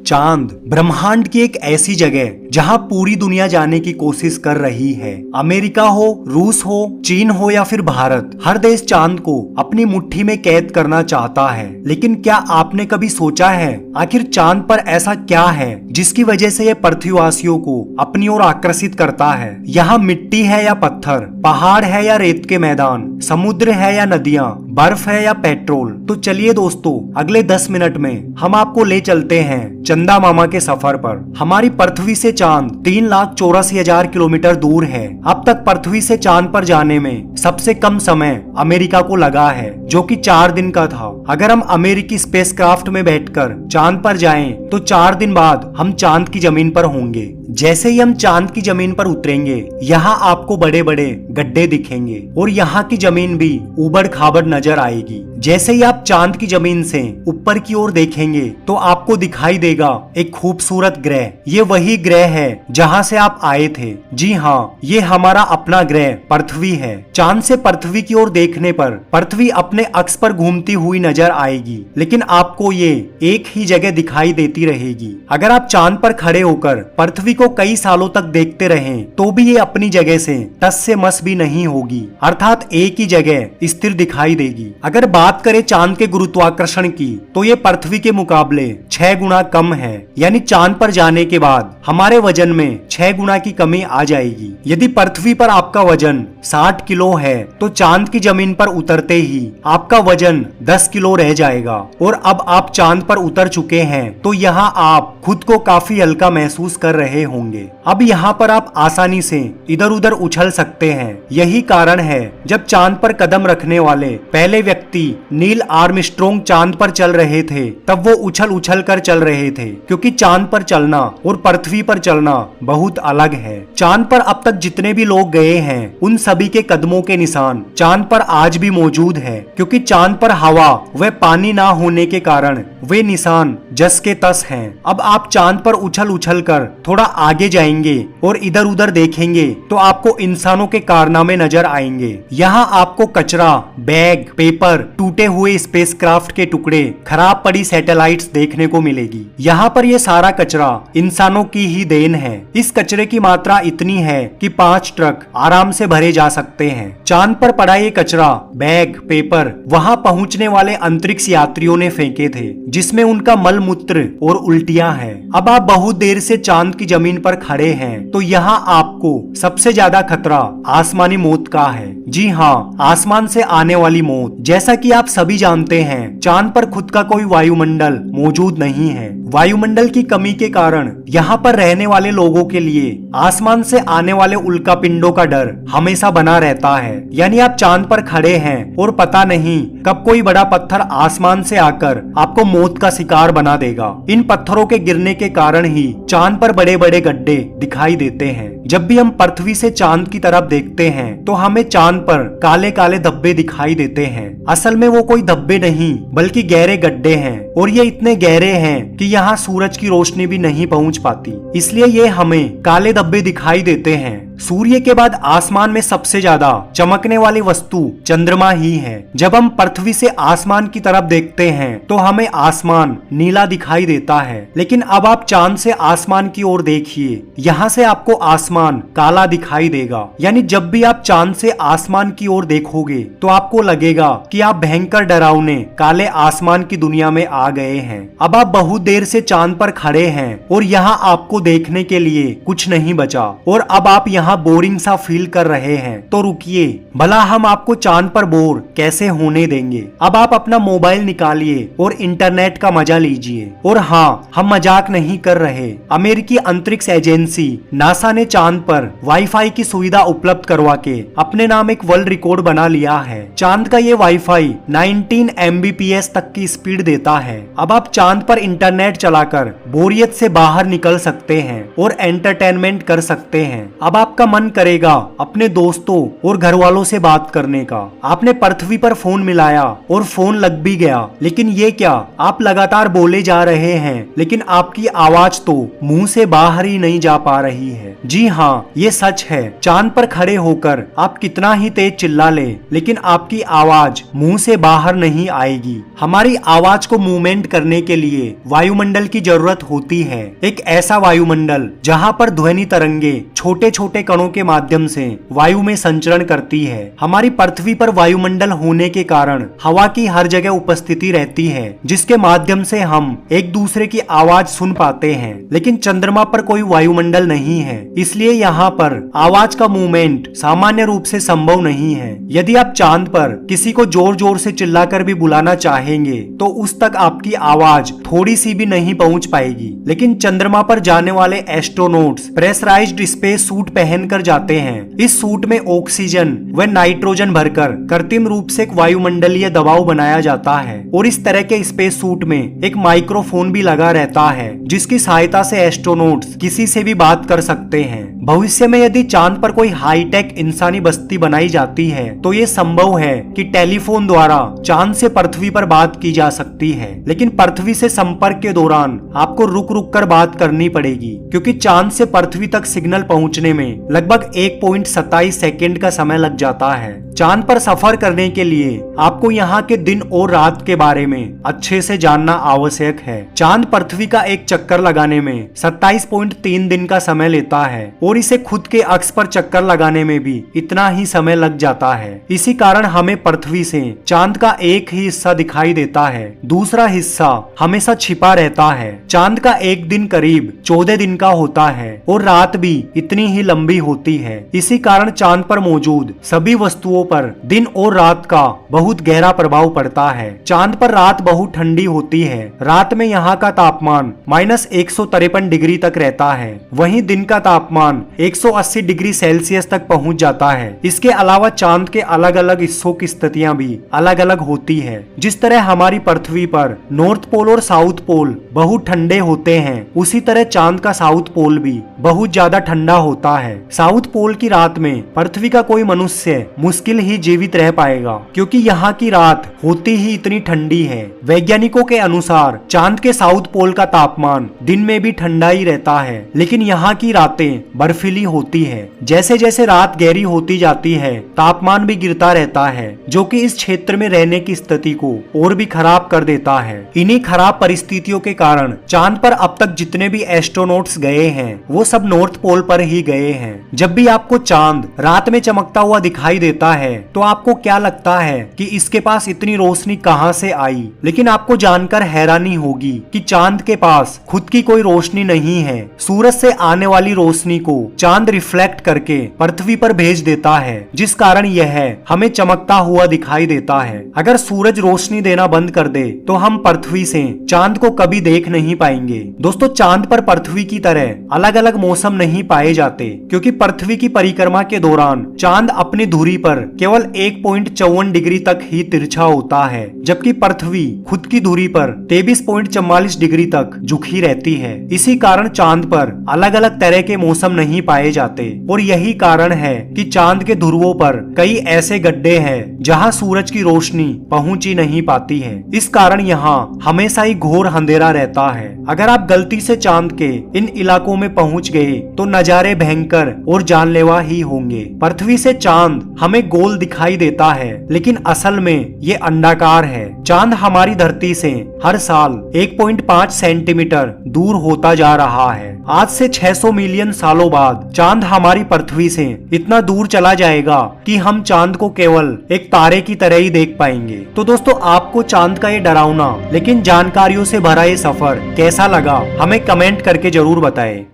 चांद ब्रह्मांड की एक ऐसी जगह जहां पूरी दुनिया जाने की कोशिश कर रही है। अमेरिका हो, रूस हो, चीन हो या फिर भारत, हर देश चांद को अपनी मुट्ठी में कैद करना चाहता है। लेकिन क्या आपने कभी सोचा है आखिर चांद पर ऐसा क्या है जिसकी वजह से ये पृथ्वीवासियों को अपनी ओर आकर्षित करता है? यहाँ मिट्टी है या पत्थर, पहाड़ है या रेत के मैदान, समुद्र है या नदियाँ, बर्फ है या पेट्रोल? तो चलिए दोस्तों, अगले 10 मिनट में हम आपको ले चलते हैं चंदा मामा के सफर पर। हमारी पृथ्वी से चांद 3,84,000 किलोमीटर दूर है। अब तक पृथ्वी से चांद पर जाने में सबसे कम समय अमेरिका को लगा है, जो कि 4 दिन का था। अगर हम अमेरिकी स्पेसक्राफ्ट में बैठकर चांद पर जाएं, तो 4 दिन बाद हम चांद की जमीन पर होंगे। जैसे ही हम चांद की जमीन पर उतरेंगे, यहाँ आपको बड़े बड़े गड्ढे दिखेंगे और यहाँ की जमीन भी उबड़ खाबड़ नजर आएगी। जैसे ही आप चांद की जमीन से ऊपर की ओर देखेंगे, तो आपको दिखाई देगा एक खूबसूरत ग्रह। ये वही ग्रह है जहाँ से आप आए थे। जी हाँ, ये हमारा अपना ग्रह पृथ्वी है। चांद से पृथ्वी की ओर देखने पर पृथ्वी अपने अक्ष पर घूमती हुई नजर आएगी, लेकिन आपको ये एक ही जगह दिखाई देती रहेगी। अगर आप चांद पर खड़े होकर पृथ्वी को कई सालों तक देखते रहें, तो भी ये अपनी जगह से टस से मस भी नहीं होगी, अर्थात एक ही जगह स्थिर दिखाई देगी। अगर बात करें चांद के गुरुत्वाकर्षण की, तो ये पृथ्वी के मुकाबले 6 गुना कम है। यानी चांद पर जाने के बाद हमारे वजन में 6 गुना की कमी आ जाएगी। यदि पृथ्वी पर आपका वजन 60 किलो है, तो चांद की जमीन पर उतरते ही आपका वजन 10 किलो रह जाएगा। और अब आप चांद पर उतर चुके हैं, तो यहाँ आप खुद को काफी हल्का महसूस कर रहे होंगे। अब यहाँ पर आप आसानी से इधर उधर उछल सकते हैं। यही कारण है जब चांद पर कदम रखने वाले पहले व्यक्ति नील आर्मस्ट्रॉन्ग चांद पर चल रहे थे, तब वो उछल उछल कर चल रहे थे, क्योंकि चांद पर चलना और पृथ्वी पर चलना बहुत अलग है। चांद पर अब तक जितने भी लोग गए हैं, उन सभी के कदमों के निशान चांद पर आज भी मौजूद है, क्योंकि चांद पर हवा व पानी ना होने के कारण वे निशान जस के तस हैं। अब आप चांद पर उछल उछल कर थोड़ा आगे जाएंगे और इधर उधर देखेंगे, तो आपको इंसानों के कारनामे नजर आएंगे। यहाँ आपको कचरा, बैग, पेपर, टूटे हुए स्पेसक्राफ्ट के टुकड़े, खराब पड़ी सैटेलाइट्स देखने को मिलेगी। यहाँ पर ये सारा कचरा इंसानों की ही देन है। इस कचरे की मात्रा इतनी है कि 5 ट्रक आराम से भरे जा सकते हैं। चांद पर पड़ा ये कचरा, बैग, पेपर वहाँ पहुँचने वाले अंतरिक्ष यात्रियों ने फेंके थे, जिसमें उनका मल मूत्र और उल्टियां हैं। अब आप बहुत देर से चांद की जमीन पर खड़े हैं, तो यहाँ आपको सबसे ज्यादा खतरा आसमानी मौत का है। जी हाँ, आसमान से आने वाली मौत। जैसा कि आप सभी जानते हैं, चांद पर खुद का कोई वायुमंडल मौजूद नहीं है। वायुमंडल की कमी के कारण यहाँ पर रहने वाले लोगों के लिए आसमान से आने वाले उल्कापिंडों का डर हमेशा बना रहता है। यानी आप चांद पर खड़े हैं और पता नहीं कब कोई बड़ा पत्थर आसमान से आकर आपको मौत का शिकार बना देगा। इन पत्थरों के गिरने के कारण ही चांद पर बड़े बड़े गड्ढे दिखाई देते हैं। जब भी हम पृथ्वी से चांद की तरफ देखते हैं, तो हमें चांद पर काले काले धब्बे दिखाई देते हैं। असल में वो कोई धब्बे नहीं, बल्कि गहरे गड्ढे हैं, और ये इतने गहरे हैं कि यहाँ सूरज की रोशनी भी नहीं पहुँच पाती, इसलिए ये हमें काले धब्बे दिखाई देते हैं। सूर्य के बाद आसमान में सबसे ज्यादा चमकने वाली वस्तु चंद्रमा ही है। जब हम पृथ्वी से आसमान की तरफ देखते हैं, तो हमें आसमान नीला दिखाई देता है। लेकिन अब आप चांद से आसमान की ओर देखिए, यहाँ से आपको आसमान काला दिखाई देगा। यानी जब भी आप चांद से आसमान की ओर देखोगे, तो आपको लगेगा कि आप भयंकर डरावने काले आसमान की दुनिया में आ गए हैं। अब आप बहुत देर से चांद पर खड़े हैं और यहाँ आपको देखने के लिए कुछ नहीं बचा, और अब आप यहाँ बोरिंग सा फील कर रहे हैं। तो रुकिए, भला हम आपको चांद पर बोर कैसे होने देंगे। अब आप अपना मोबाइल निकालिए और इंटरनेट का मजा लीजिए। और हाँ, हम मजाक नहीं कर रहे। अमेरिकी अंतरिक्ष एजेंसी नासा ने चांद पर वाईफाई की सुविधा उपलब्ध करवा के अपने नाम एक वर्ल्ड रिकॉर्ड बना लिया है। चांद का ये वाईफाई 19 MBPS तक की स्पीड देता है। अब आप चांद पर इंटरनेट चलाकर बोरियत से बाहर निकल सकते हैं और एंटरटेनमेंट कर सकते हैं। अब आप आपका मन करेगा अपने दोस्तों और घर वालों से बात करने का। आपने पृथ्वी पर फोन मिलाया और फोन लग भी गया, लेकिन ये क्या, आप लगातार बोले जा रहे हैं लेकिन आपकी आवाज तो मुंह से बाहर ही नहीं जा पा रही है। जी हाँ, ये सच है। चांद पर खड़े होकर आप कितना ही तेज चिल्ला ले, लेकिन आपकी आवाज मुंह से बाहर नहीं आएगी। हमारी आवाज को मूवमेंट करने के लिए वायुमंडल की जरूरत होती है। एक ऐसा वायुमंडल जहाँ पर ध्वनि तरंगे छोटे छोटे कणों के माध्यम से वायु में संचरण करती है। हमारी पृथ्वी पर वायुमंडल होने के कारण हवा की हर जगह उपस्थिति रहती है, जिसके माध्यम से हम एक दूसरे की आवाज सुन पाते हैं। लेकिन चंद्रमा पर कोई वायुमंडल नहीं है, इसलिए यहाँ पर आवाज का मूवमेंट सामान्य रूप से संभव नहीं है। यदि आप चांद पर किसी को जोर जोर से चिल्लाकर भी बुलाना चाहेंगे तो उस तक आपकी आवाज थोड़ी सी भी नहीं पहुंच पाएगी। लेकिन चंद्रमा पर जाने वाले एस्ट्रोनॉट्स प्रेशराइज्ड स्पेस सूट पहनकर जाते हैं। इस सूट में ऑक्सीजन व नाइट्रोजन भरकर कृत्रिम रूप से एक वायुमंडलीय दबाव बनाया जाता है और इस तरह के स्पेस सूट में एक माइक्रोफोन भी लगा रहता है, जिसकी सहायता से एस्ट्रोनॉट्स किसी से भी बात कर सकते हैं। भविष्य में यदि चांद पर कोई हाईटेक इंसानी बस्ती बनाई जाती है तो ये संभव है कि टेलीफोन द्वारा चांद से पृथ्वी पर बात की जा सकती है। लेकिन पृथ्वी से संपर्क के दौरान आपको रुक रुक कर बात करनी पड़ेगी, क्योंकि चांद से पृथ्वी तक सिग्नल पहुंचने में लगभग 1.27 सेकेंड का समय लग जाता है। चांद पर सफर करने के लिए आपको यहाँ के दिन और रात के बारे में अच्छे से जानना आवश्यक है। चांद पृथ्वी का एक चक्कर लगाने में 27.3 दिन का समय लेता है और इसे खुद के अक्ष पर चक्कर लगाने में भी इतना ही समय लग जाता है। इसी कारण हमें पृथ्वी से चांद का एक ही हिस्सा दिखाई देता है, दूसरा हिस्सा हमेशा छिपा रहता है। चांद का एक दिन करीब 14 दिन का होता है और रात भी इतनी ही लंबी होती है। इसी कारण चांद पर मौजूद सभी वस्तुओं पर दिन और रात का बहुत गहरा प्रभाव पड़ता है। चांद पर रात बहुत ठंडी होती है। रात में यहाँ का तापमान -153 डिग्री तक रहता है, वहीं दिन का तापमान 180 डिग्री सेल्सियस तक पहुँच जाता है। इसके अलावा चांद के अलग अलग हिस्सों की स्थितियाँ भी अलग अलग होती है। जिस तरह हमारी पृथ्वी पर नॉर्थ पोल और साउथ पोल बहुत ठंडे होते हैं, उसी तरह चांद का साउथ पोल भी बहुत ज्यादा ठंडा होता है। साउथ पोल की रात में पृथ्वी का कोई मनुष्य मुश्किल ही जीवित रह पाएगा, क्योंकि यहाँ की रात होती ही इतनी ठंडी है। वैज्ञानिकों के अनुसार चांद के साउथ पोल का तापमान दिन में भी ठंडा ही रहता है, लेकिन यहाँ की रातें बर्फीली होती है। जैसे जैसे रात गहरी होती जाती है, तापमान भी गिरता रहता है, जो कि इस क्षेत्र में रहने की स्थिति को और भी खराब कर देता है। इन्हीं खराब परिस्थितियों के कारण चांद पर अब तक जितने भी एस्ट्रोनॉट्स गए हैं, वो सब नॉर्थ पोल पर ही गए हैं। जब भी आपको चांद रात में चमकता हुआ दिखाई देता है तो आपको क्या लगता है कि इसके पास इतनी रोशनी कहां से आई? लेकिन आपको जानकर हैरानी होगी कि चांद के पास खुद की कोई रोशनी नहीं है। सूरज से आने वाली रोशनी को चांद रिफ्लेक्ट करके पृथ्वी पर भेज देता है, जिस कारण यह हमें चमकता हुआ दिखाई देता है। अगर सूरज रोशनी देना बंद कर दे तो हम पृथ्वी से चांद को कभी देख नहीं पाएंगे। दोस्तों, चांद पर पृथ्वी की तरह अलग अलग मौसम नहीं पाए जाते, क्योंकि पृथ्वी की परिक्रमा के दौरान चांद अपनी धुरी पर केवल 1.54 डिग्री तक ही तिरछा होता है, जबकि पृथ्वी खुद की धुरी पर 23.44 डिग्री तक झुकी रहती है। इसी कारण चांद पर अलग अलग तरह के मौसम नहीं पाए जाते और यही कारण है कि चांद के ध्रुवों पर कई ऐसे गड्ढे हैं जहां सूरज की रोशनी पहुंच ही नहीं पाती है। इस कारण यहाँ हमेशा ही घोर अंधेरा रहता है। अगर आप गलती से चांद के इन इलाकों में पहुंच गए तो नजारे भयंकर और जानलेवा ही होंगे। पृथ्वी से चांद हमें गोल दिखाई देता है, लेकिन असल में ये अंडाकार है। चांद हमारी धरती से हर साल 1.5 सेंटीमीटर दूर होता जा रहा है। आज से 600 मिलियन सालों बाद चांद हमारी पृथ्वी से इतना दूर चला जाएगा कि हम चांद को केवल एक तारे की तरह ही देख पाएंगे। तो दोस्तों, आपको चांद का ये डरावना लेकिन जानकारियों से भरा ये सफर कैसा लगा, हमें कमेंट करके जरूर बताएं।